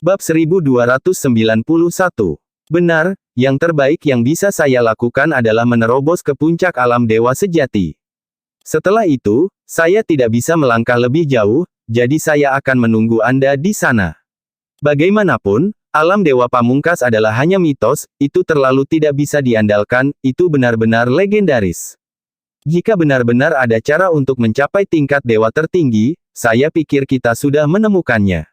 Bab 1291. Benar, yang terbaik yang bisa saya lakukan adalah menerobos ke puncak alam dewa sejati. Setelah itu, saya tidak bisa melangkah lebih jauh, jadi saya akan menunggu Anda di sana. Bagaimanapun, alam dewa pamungkas adalah hanya mitos, itu terlalu tidak bisa diandalkan, itu benar-benar legendaris. Jika benar-benar ada cara untuk mencapai tingkat dewa tertinggi, saya pikir kita sudah menemukannya.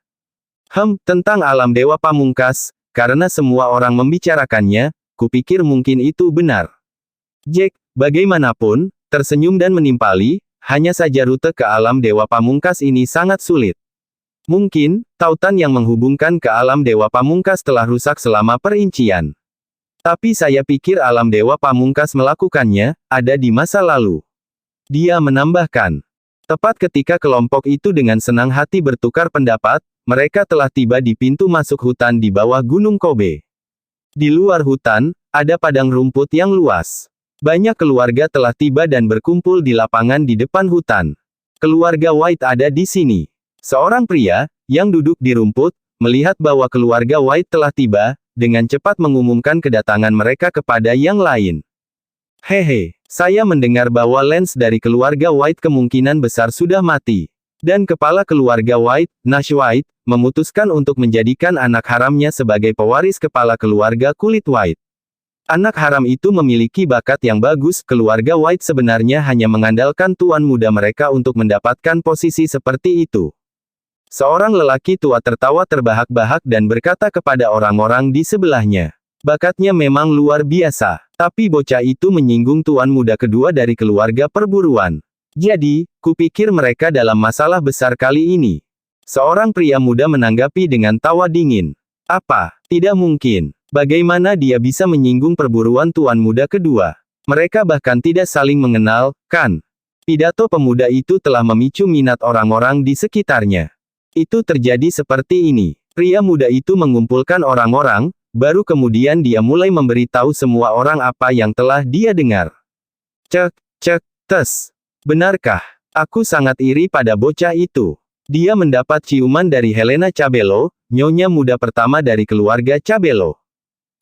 Tentang alam dewa pamungkas, karena semua orang membicarakannya, kupikir mungkin itu benar. Jack, bagaimanapun, tersenyum dan menimpali, hanya saja rute ke alam dewa pamungkas ini sangat sulit. Mungkin, tautan yang menghubungkan ke alam dewa pamungkas telah rusak selama perincian. Tapi saya pikir alam dewa pamungkas melakukannya, ada di masa lalu. Dia menambahkan. Tepat ketika kelompok itu dengan senang hati bertukar pendapat, mereka telah tiba di pintu masuk hutan di bawah Gunung Kobe. Di luar hutan, ada padang rumput yang luas. Banyak keluarga telah tiba dan berkumpul di lapangan di depan hutan. Keluarga White ada di sini. Seorang pria, yang duduk di rumput, melihat bahwa keluarga White telah tiba, dengan cepat mengumumkan kedatangan mereka kepada yang lain. Hehe, saya mendengar bahwa Lance dari keluarga White kemungkinan besar sudah mati. Dan kepala keluarga White, Nash White, memutuskan untuk menjadikan anak haramnya sebagai pewaris kepala keluarga kulit White. Anak haram itu memiliki bakat yang bagus, keluarga White sebenarnya hanya mengandalkan tuan muda mereka untuk mendapatkan posisi seperti itu. Seorang lelaki tua tertawa terbahak-bahak dan berkata kepada orang-orang di sebelahnya. Bakatnya memang luar biasa, tapi bocah itu menyinggung tuan muda kedua dari keluarga perburuan. Jadi, kupikir mereka dalam masalah besar kali ini. Seorang pria muda menanggapi dengan tawa dingin. Apa? Tidak mungkin. Bagaimana dia bisa menyinggung perburuan tuan muda kedua? Mereka bahkan tidak saling mengenal, kan? Pidato pemuda itu telah memicu minat orang-orang di sekitarnya. Itu terjadi seperti ini. Pria muda itu mengumpulkan orang-orang, baru kemudian dia mulai memberitahu semua orang apa yang telah dia dengar. Tes. Benarkah? Aku sangat iri pada bocah itu. Dia mendapat ciuman dari Helena Cabello, nyonya muda pertama dari keluarga Cabello.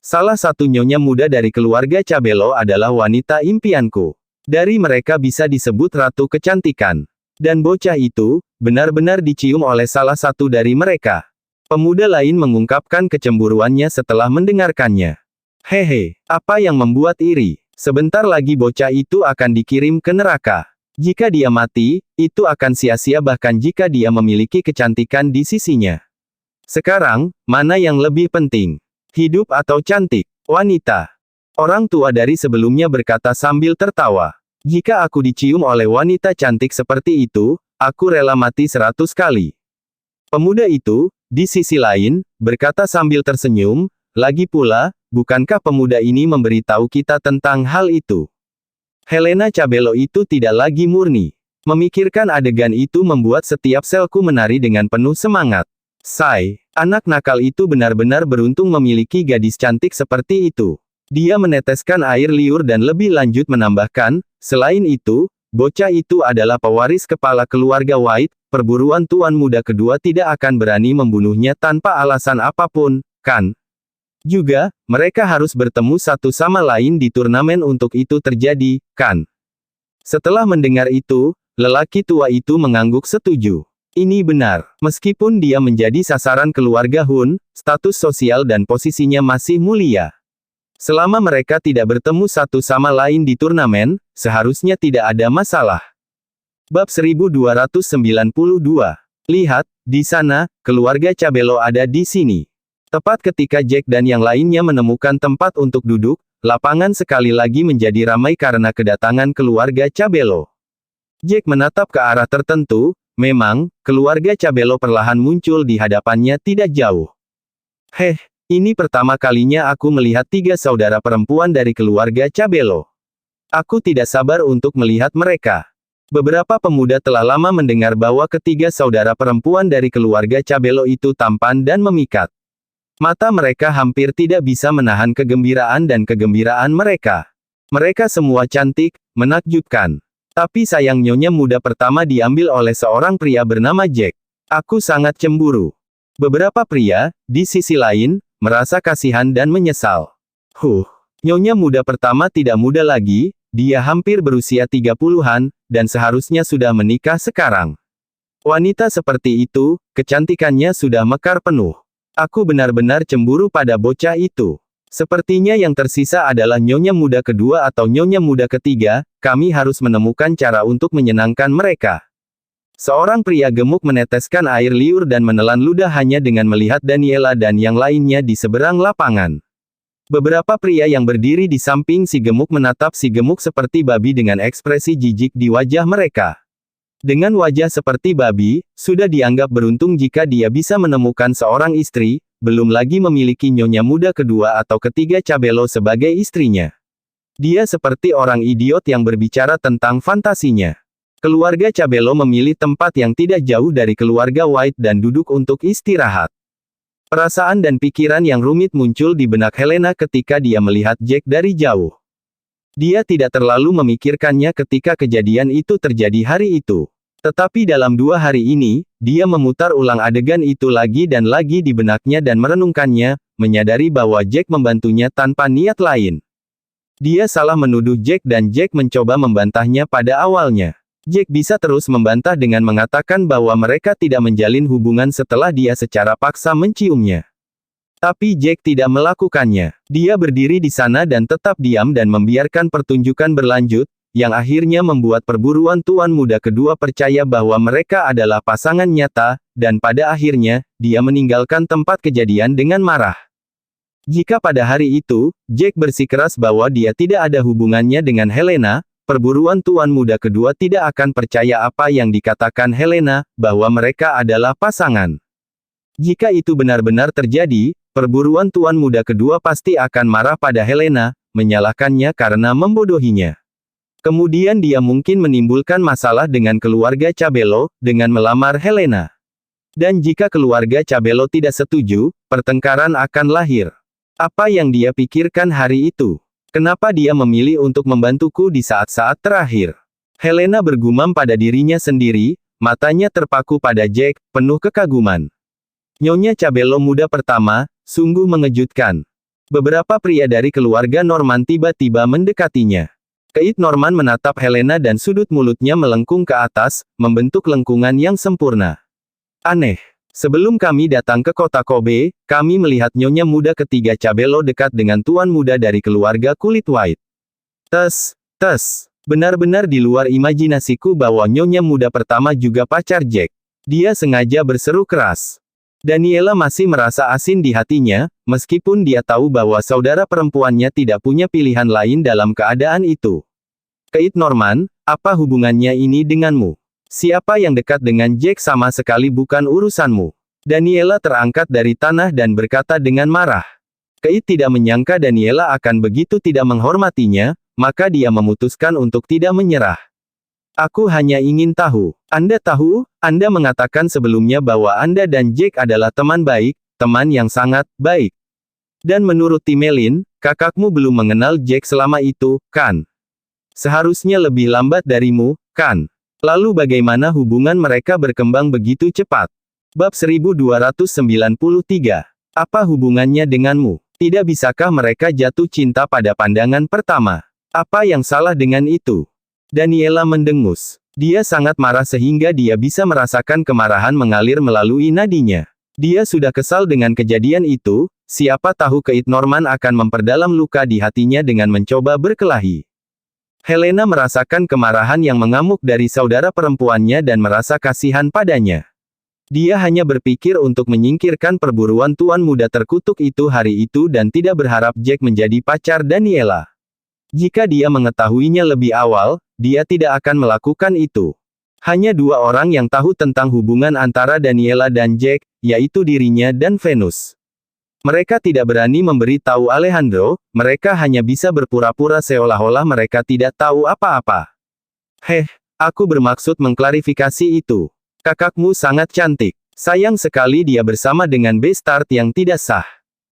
Salah satu nyonya muda dari keluarga Cabello adalah wanita impianku. Dari mereka bisa disebut ratu kecantikan. Dan bocah itu, benar-benar dicium oleh salah satu dari mereka. Pemuda lain mengungkapkan kecemburuannya setelah mendengarkannya. Hehe, apa yang membuat iri? Sebentar lagi bocah itu akan dikirim ke neraka. Jika dia mati, itu akan sia-sia bahkan jika dia memiliki kecantikan di sisinya. Sekarang, mana yang lebih penting? Hidup atau cantik? Wanita. Orang tua dari sebelumnya berkata sambil tertawa. Jika aku dicium oleh wanita cantik seperti itu, aku rela mati 100 kali. Pemuda itu, di sisi lain, berkata sambil tersenyum, lagi pula, bukankah pemuda ini memberitahu kita tentang hal itu? Helena Cabello itu tidak lagi murni. Memikirkan adegan itu membuat setiap selku menari dengan penuh semangat. Anak nakal itu benar-benar beruntung memiliki gadis cantik seperti itu. Dia meneteskan air liur dan lebih lanjut menambahkan, selain itu, bocah itu adalah pewaris kepala keluarga White, perburuan tuan muda kedua tidak akan berani membunuhnya tanpa alasan apapun, kan? Juga, mereka harus bertemu satu sama lain di turnamen untuk itu terjadi, kan? Setelah mendengar itu, lelaki tua itu mengangguk setuju. Ini benar. Meskipun dia menjadi sasaran keluarga Hun, status sosial dan posisinya masih mulia. Selama mereka tidak bertemu satu sama lain di turnamen, seharusnya tidak ada masalah. Bab 1292. Lihat, di sana, keluarga Cabello ada di sini. Tepat ketika Jack dan yang lainnya menemukan tempat untuk duduk, lapangan sekali lagi menjadi ramai karena kedatangan keluarga Cabello. Jack menatap ke arah tertentu, memang, keluarga Cabello perlahan muncul di hadapannya tidak jauh. Ini pertama kalinya aku melihat 3 saudara perempuan dari keluarga Cabello. Aku tidak sabar untuk melihat mereka. Beberapa pemuda telah lama mendengar bahwa ketiga saudara perempuan dari keluarga Cabello itu tampan dan memikat. Mata mereka hampir tidak bisa menahan kegembiraan dan kegembiraan mereka. Mereka semua cantik, menakjubkan. Tapi sayang nyonya muda pertama diambil oleh seorang pria bernama Jack. Aku sangat cemburu. Beberapa pria, di sisi lain, merasa kasihan dan menyesal. Nyonya muda pertama tidak muda lagi, dia hampir berusia 30-an, dan seharusnya sudah menikah sekarang. Wanita seperti itu, kecantikannya sudah mekar penuh. Aku benar-benar cemburu pada bocah itu. Sepertinya yang tersisa adalah nyonya muda kedua atau nyonya muda ketiga, kami harus menemukan cara untuk menyenangkan mereka. Seorang pria gemuk meneteskan air liur dan menelan ludah hanya dengan melihat Daniela dan yang lainnya di seberang lapangan. Beberapa pria yang berdiri di samping si gemuk menatap si gemuk seperti babi dengan ekspresi jijik di wajah mereka. Dengan wajah seperti babi, sudah dianggap beruntung jika dia bisa menemukan seorang istri, belum lagi memiliki nyonya muda kedua atau ketiga Cabello sebagai istrinya. Dia seperti orang idiot yang berbicara tentang fantasinya. Keluarga Cabello memilih tempat yang tidak jauh dari keluarga White dan duduk untuk istirahat. Perasaan dan pikiran yang rumit muncul di benak Helena ketika dia melihat Jack dari jauh. Dia tidak terlalu memikirkannya ketika kejadian itu terjadi hari itu. Tetapi dalam 2 hari ini, dia memutar ulang adegan itu lagi dan lagi di benaknya dan merenungkannya, menyadari bahwa Jack membantunya tanpa niat lain. Dia salah menuduh Jack dan Jack mencoba membantahnya pada awalnya. Jack bisa terus membantah dengan mengatakan bahwa mereka tidak menjalin hubungan setelah dia secara paksa menciumnya. Tapi Jack tidak melakukannya. Dia berdiri di sana dan tetap diam dan membiarkan pertunjukan berlanjut, yang akhirnya membuat perburuan tuan muda kedua percaya bahwa mereka adalah pasangan nyata, dan pada akhirnya, dia meninggalkan tempat kejadian dengan marah. Jika pada hari itu, Jack bersikeras bahwa dia tidak ada hubungannya dengan Helena, perburuan tuan muda kedua tidak akan percaya apa yang dikatakan Helena, bahwa mereka adalah pasangan. Jika itu benar-benar terjadi, perburuan tuan muda kedua pasti akan marah pada Helena, menyalahkannya karena membodohinya. Kemudian dia mungkin menimbulkan masalah dengan keluarga Cabello, dengan melamar Helena. Dan jika keluarga Cabello tidak setuju, pertengkaran akan lahir. Apa yang dia pikirkan hari itu? Kenapa dia memilih untuk membantuku di saat-saat terakhir? Helena bergumam pada dirinya sendiri, matanya terpaku pada Jack, penuh kekaguman. Nyonya Cabello muda pertama, sungguh mengejutkan. Beberapa pria dari keluarga Norman tiba-tiba mendekatinya. Kate Norman menatap Helena dan sudut mulutnya melengkung ke atas, membentuk lengkungan yang sempurna. Aneh. Sebelum kami datang ke kota Kobe, kami melihat nyonya muda ketiga Cabello dekat dengan tuan muda dari keluarga kulit White. Benar-benar di luar imajinasiku bahwa nyonya muda pertama juga pacar Jack. Dia sengaja berseru keras. Daniela masih merasa asin di hatinya, meskipun dia tahu bahwa saudara perempuannya tidak punya pilihan lain dalam keadaan itu. Kate Norman, apa hubungannya ini denganmu? Siapa yang dekat dengan Jack sama sekali bukan urusanmu. Daniela terangkat dari tanah dan berkata dengan marah. Kate tidak menyangka Daniela akan begitu tidak menghormatinya, maka dia memutuskan untuk tidak menyerah. Aku hanya ingin tahu. Anda tahu, Anda mengatakan sebelumnya bahwa Anda dan Jack adalah teman baik, teman yang sangat baik. Dan menurut Timelin, kakakmu belum mengenal Jack selama itu, kan? Seharusnya lebih lambat darimu, kan? Lalu bagaimana hubungan mereka berkembang begitu cepat? Bab 1293. Apa hubungannya denganmu? Tidak bisakah mereka jatuh cinta pada pandangan pertama? Apa yang salah dengan itu? Daniela mendengus. Dia sangat marah sehingga dia bisa merasakan kemarahan mengalir melalui nadinya. Dia sudah kesal dengan kejadian itu, siapa tahu Kate Norman akan memperdalam luka di hatinya dengan mencoba berkelahi. Helena merasakan kemarahan yang mengamuk dari saudara perempuannya dan merasa kasihan padanya. Dia hanya berpikir untuk menyingkirkan perburuan tuan muda terkutuk itu hari itu dan tidak berharap Jack menjadi pacar Daniela. Jika dia mengetahuinya lebih awal, dia tidak akan melakukan itu. Hanya 2 orang yang tahu tentang hubungan antara Daniela dan Jack, yaitu dirinya dan Venus. Mereka tidak berani memberi tahu Alejandro, mereka hanya bisa berpura-pura seolah-olah mereka tidak tahu apa-apa. Aku bermaksud mengklarifikasi itu. Kakakmu sangat cantik. Sayang sekali dia bersama dengan Bestart yang tidak sah.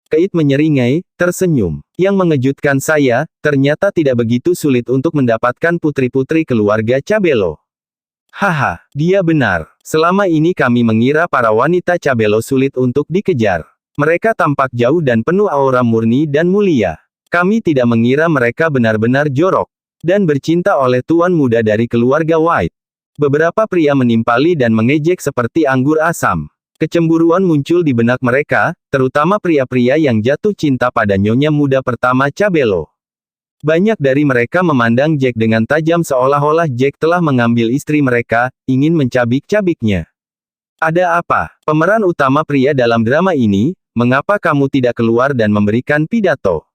Kate menyeringai, tersenyum. Yang mengejutkan saya, ternyata tidak begitu sulit untuk mendapatkan putri-putri keluarga Cabello. Haha, dia benar. Selama ini kami mengira para wanita Cabelo sulit untuk dikejar. Mereka tampak jauh dan penuh aura murni dan mulia. Kami tidak mengira mereka benar-benar jorok dan bercinta oleh tuan muda dari keluarga White. Beberapa pria menimpali dan mengejek seperti anggur asam. Kecemburuan muncul di benak mereka, terutama pria-pria yang jatuh cinta pada nyonya muda pertama Cabelo. Banyak dari mereka memandang Jack dengan tajam seolah-olah Jack telah mengambil istri mereka, ingin mencabik-cabiknya. Ada apa? Pemeran utama pria dalam drama ini, mengapa kamu tidak keluar dan memberikan pidato?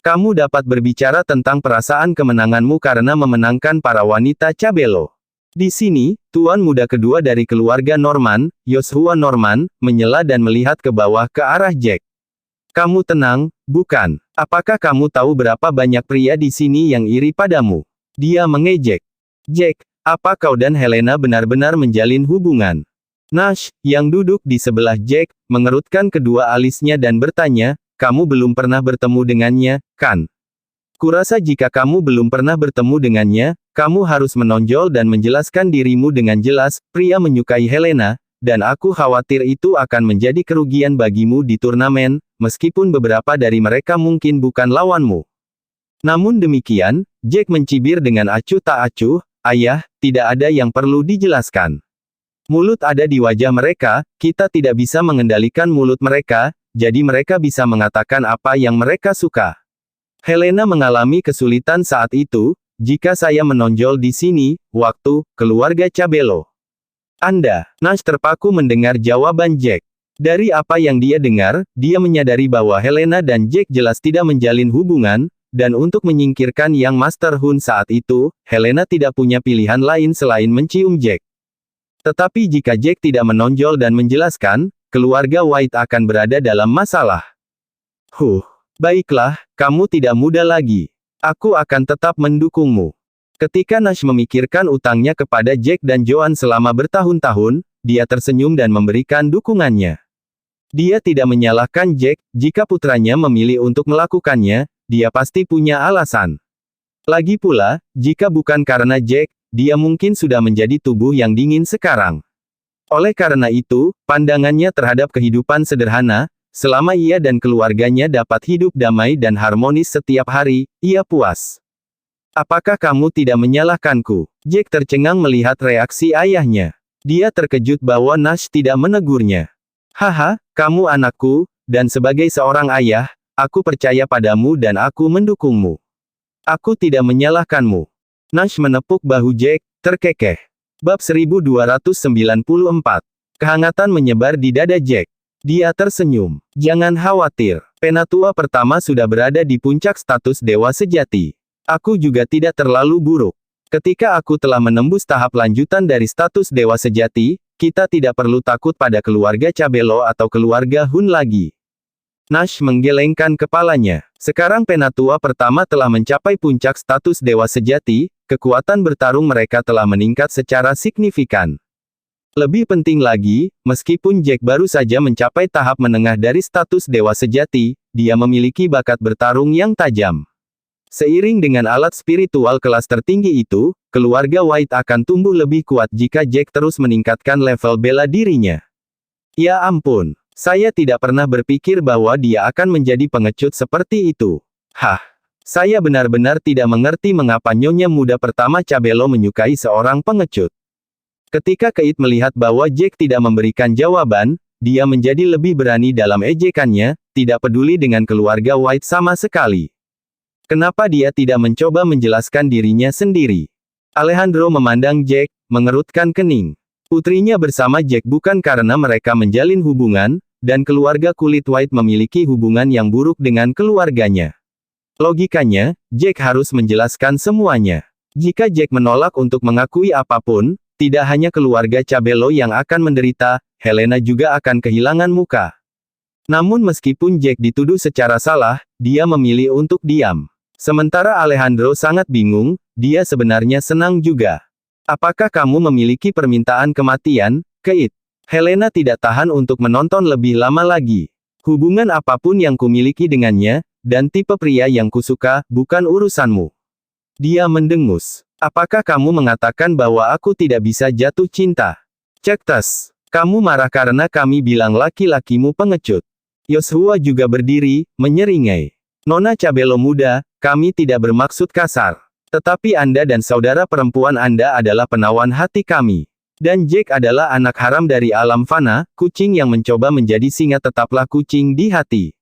Kamu dapat berbicara tentang perasaan kemenanganmu karena memenangkan para wanita Cabelo. Di sini, tuan muda kedua dari keluarga Norman, Joshua Norman, menyela dan melihat ke bawah ke arah Jack. Kamu tenang, bukan? Apakah kamu tahu berapa banyak pria di sini yang iri padamu? Dia mengejek. Jack, apa kau dan Helena benar-benar menjalin hubungan? Nash, yang duduk di sebelah Jack, mengerutkan kedua alisnya dan bertanya, kamu belum pernah bertemu dengannya, kan? Kurasa jika kamu belum pernah bertemu dengannya, kamu harus menonjol dan menjelaskan dirimu dengan jelas. Pria menyukai Helena, dan aku khawatir itu akan menjadi kerugian bagimu di turnamen, meskipun beberapa dari mereka mungkin bukan lawanmu. Namun demikian, Jack mencibir dengan acuh tak acuh, ayah, tidak ada yang perlu dijelaskan. Mulut ada di wajah mereka, kita tidak bisa mengendalikan mulut mereka, jadi mereka bisa mengatakan apa yang mereka suka. Helena mengalami kesulitan saat itu, jika saya menonjol di sini, waktu, keluarga Cabelo. Anda, Nash terpaku mendengar jawaban Jack. Dari apa yang dia dengar, dia menyadari bahwa Helena dan Jack jelas tidak menjalin hubungan, dan untuk menyingkirkan Yang Master Hun saat itu, Helena tidak punya pilihan lain selain mencium Jack. Tetapi jika Jack tidak menonjol dan menjelaskan, keluarga White akan berada dalam masalah. Baiklah, kamu tidak muda lagi. Aku akan tetap mendukungmu. Ketika Nash memikirkan utangnya kepada Jack dan Joan selama bertahun-tahun, dia tersenyum dan memberikan dukungannya. Dia tidak menyalahkan Jack, jika putranya memilih untuk melakukannya, dia pasti punya alasan. Lagi pula, jika bukan karena Jack, dia mungkin sudah menjadi tubuh yang dingin sekarang. Oleh karena itu, pandangannya terhadap kehidupan sederhana, selama ia dan keluarganya dapat hidup damai dan harmonis setiap hari, ia puas. Apakah kamu tidak menyalahkanku? Jack tercengang melihat reaksi ayahnya. Dia terkejut bahwa Nash tidak menegurnya. Haha, kamu anakku, dan sebagai seorang ayah, aku percaya padamu dan aku mendukungmu. Aku tidak menyalahkanmu. Nash menepuk bahu Jack, terkekeh. Bab 1294. Kehangatan menyebar di dada Jack. Dia tersenyum. Jangan khawatir. Penatua pertama sudah berada di puncak status dewa sejati. Aku juga tidak terlalu buruk. Ketika aku telah menembus tahap lanjutan dari status dewa sejati, kita tidak perlu takut pada keluarga Cabelo atau keluarga Hun lagi. Nash menggelengkan kepalanya. Sekarang penatua pertama telah mencapai puncak status dewa sejati, kekuatan bertarung mereka telah meningkat secara signifikan. Lebih penting lagi, meskipun Jack baru saja mencapai tahap menengah dari status dewa sejati, dia memiliki bakat bertarung yang tajam. Seiring dengan alat spiritual kelas tertinggi itu, keluarga White akan tumbuh lebih kuat jika Jack terus meningkatkan level bela dirinya. Ya ampun, saya tidak pernah berpikir bahwa dia akan menjadi pengecut seperti itu. Saya benar-benar tidak mengerti mengapa nyonya muda pertama Cabelo menyukai seorang pengecut. Ketika Kate melihat bahwa Jack tidak memberikan jawaban, dia menjadi lebih berani dalam ejekannya, tidak peduli dengan keluarga White sama sekali. Kenapa dia tidak mencoba menjelaskan dirinya sendiri? Alejandro memandang Jack, mengerutkan kening. Putrinya bersama Jack bukan karena mereka menjalin hubungan, dan keluarga kulit White memiliki hubungan yang buruk dengan keluarganya. Logikanya, Jack harus menjelaskan semuanya. Jika Jack menolak untuk mengakui apapun, tidak hanya keluarga Cabelo yang akan menderita, Helena juga akan kehilangan muka. Namun meskipun Jack dituduh secara salah, dia memilih untuk diam. Sementara Alejandro sangat bingung, dia sebenarnya senang juga. Apakah kamu memiliki permintaan kematian, Kate? Helena tidak tahan untuk menonton lebih lama lagi. Hubungan apapun yang kumiliki dengannya, dan tipe pria yang kusuka, bukan urusanmu. Dia mendengus. Apakah kamu mengatakan bahwa aku tidak bisa jatuh cinta? Cek tes. Kamu marah karena kami bilang laki-lakimu pengecut. Yoshua juga berdiri, menyeringai. Nona Cabelo muda, kami tidak bermaksud kasar. Tetapi Anda dan saudara perempuan Anda adalah penawan hati kami. Dan Jack adalah anak haram dari alam fana, kucing yang mencoba menjadi singa tetaplah kucing di hati.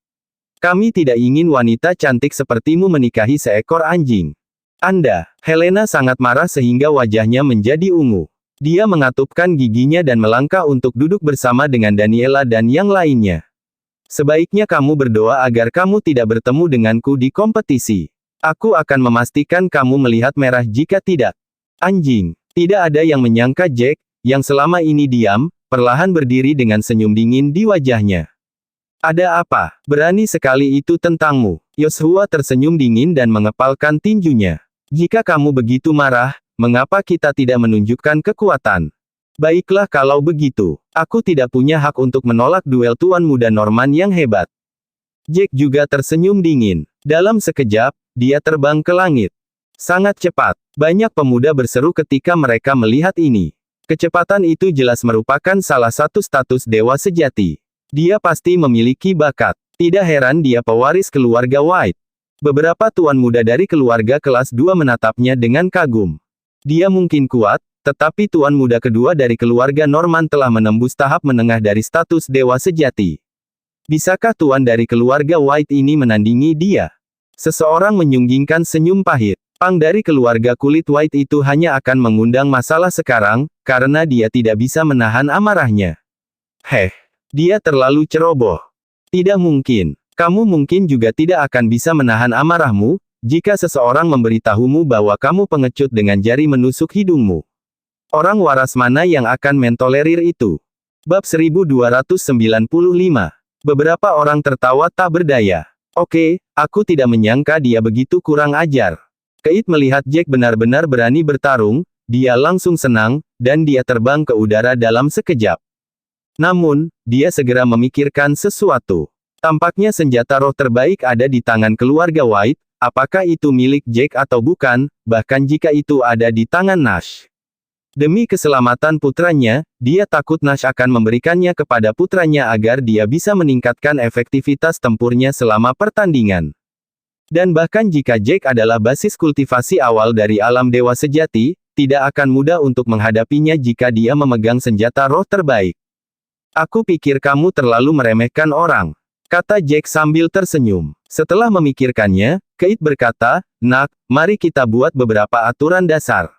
Kami tidak ingin wanita cantik sepertimu menikahi seekor anjing. Anda, Helena sangat marah sehingga wajahnya menjadi ungu. Dia mengatupkan giginya dan melangkah untuk duduk bersama dengan Daniela dan yang lainnya. Sebaiknya kamu berdoa agar kamu tidak bertemu denganku di kompetisi. Aku akan memastikan kamu melihat merah jika tidak. Anjing. Tidak ada yang menyangka Jack, yang selama ini diam, perlahan berdiri dengan senyum dingin di wajahnya. Ada apa? Berani sekali itu tentangmu. Yoshua tersenyum dingin dan mengepalkan tinjunya. Jika kamu begitu marah, mengapa kita tidak menunjukkan kekuatan? Baiklah kalau begitu. Aku tidak punya hak untuk menolak duel tuan muda Norman yang hebat. Jack juga tersenyum dingin. Dalam sekejap, dia terbang ke langit. Sangat cepat. Banyak pemuda berseru ketika mereka melihat ini. Kecepatan itu jelas merupakan salah satu status dewa sejati. Dia pasti memiliki bakat. Tidak heran dia pewaris keluarga White. Beberapa tuan muda dari keluarga kelas 2 menatapnya dengan kagum. Dia mungkin kuat, tetapi tuan muda kedua dari keluarga Norman telah menembus tahap menengah dari status dewa sejati. Bisakah tuan dari keluarga White ini menandingi dia? Seseorang menyunggingkan senyum pahit. Pang dari keluarga kulit White itu hanya akan mengundang masalah sekarang, karena dia tidak bisa menahan amarahnya. Dia terlalu ceroboh. Tidak mungkin. Kamu mungkin juga tidak akan bisa menahan amarahmu, jika seseorang memberitahumu bahwa kamu pengecut dengan jari menusuk hidungmu. Orang waras mana yang akan mentolerir itu? Bab 1295. Beberapa orang tertawa tak berdaya. Oke, aku tidak menyangka dia begitu kurang ajar. Kate melihat Jack benar-benar berani bertarung, dia langsung senang, dan dia terbang ke udara dalam sekejap. Namun, dia segera memikirkan sesuatu. Tampaknya senjata roh terbaik ada di tangan keluarga White, apakah itu milik Jack atau bukan, bahkan jika itu ada di tangan Nash. Demi keselamatan putranya, dia takut Nash akan memberikannya kepada putranya agar dia bisa meningkatkan efektivitas tempurnya selama pertandingan. Dan bahkan jika Jack adalah basis kultivasi awal dari alam dewa sejati, tidak akan mudah untuk menghadapinya jika dia memegang senjata roh terbaik. Aku pikir kamu terlalu meremehkan orang, kata Jack sambil tersenyum. Setelah memikirkannya, Kate berkata, "Nak, mari kita buat beberapa aturan dasar.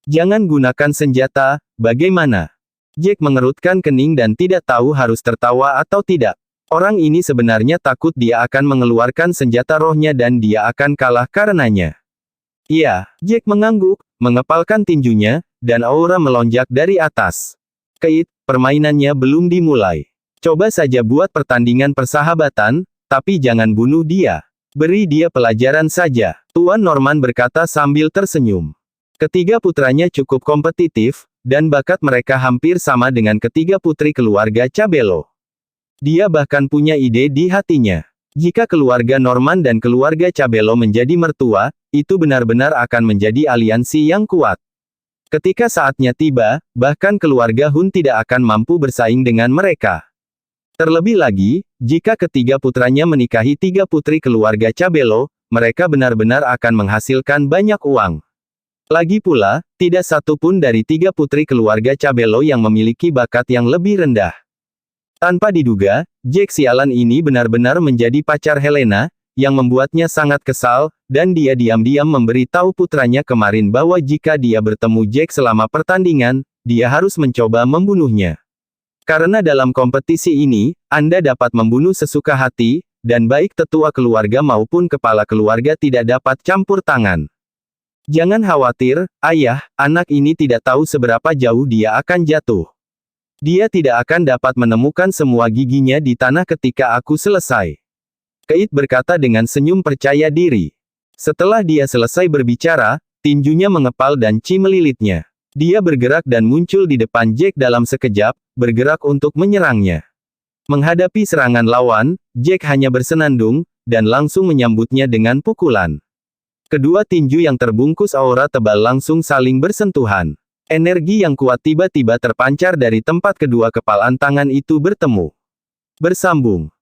Jangan gunakan senjata, bagaimana?" Jack mengerutkan kening dan tidak tahu harus tertawa atau tidak. Orang ini sebenarnya takut dia akan mengeluarkan senjata rohnya dan dia akan kalah karenanya. Iya, Jack mengangguk, mengepalkan tinjunya, dan aura melonjak dari atas. Kate, permainannya belum dimulai. Coba saja buat pertandingan persahabatan, tapi jangan bunuh dia. Beri dia pelajaran saja, Tuan Norman berkata sambil tersenyum. Ketiga putranya cukup kompetitif, dan bakat mereka hampir sama dengan ketiga putri keluarga Cabelo. Dia bahkan punya ide di hatinya. Jika keluarga Norman dan keluarga Cabelo menjadi mertua, itu benar-benar akan menjadi aliansi yang kuat. Ketika saatnya tiba, bahkan keluarga Hun tidak akan mampu bersaing dengan mereka. Terlebih lagi, jika ketiga putranya menikahi tiga putri keluarga Cabelo, mereka benar-benar akan menghasilkan banyak uang. Lagi pula, tidak satu pun dari tiga putri keluarga Cabelo yang memiliki bakat yang lebih rendah. Tanpa diduga, Jack sialan ini benar-benar menjadi pacar Helena, yang membuatnya sangat kesal, dan dia diam-diam memberitahu putranya kemarin bahwa jika dia bertemu Jack selama pertandingan, dia harus mencoba membunuhnya. Karena dalam kompetisi ini, Anda dapat membunuh sesuka hati, dan baik tetua keluarga maupun kepala keluarga tidak dapat campur tangan. Jangan khawatir, ayah, anak ini tidak tahu seberapa jauh dia akan jatuh. Dia tidak akan dapat menemukan semua giginya di tanah ketika aku selesai. Kate berkata dengan senyum percaya diri. Setelah dia selesai berbicara, tinjunya mengepal dan Chi melilitnya. Dia bergerak dan muncul di depan Jack dalam sekejap, bergerak untuk menyerangnya. Menghadapi serangan lawan, Jack hanya bersenandung, dan langsung menyambutnya dengan pukulan. Kedua tinju yang terbungkus aura tebal langsung saling bersentuhan. Energi yang kuat tiba-tiba terpancar dari tempat kedua kepalan tangan itu bertemu. Bersambung.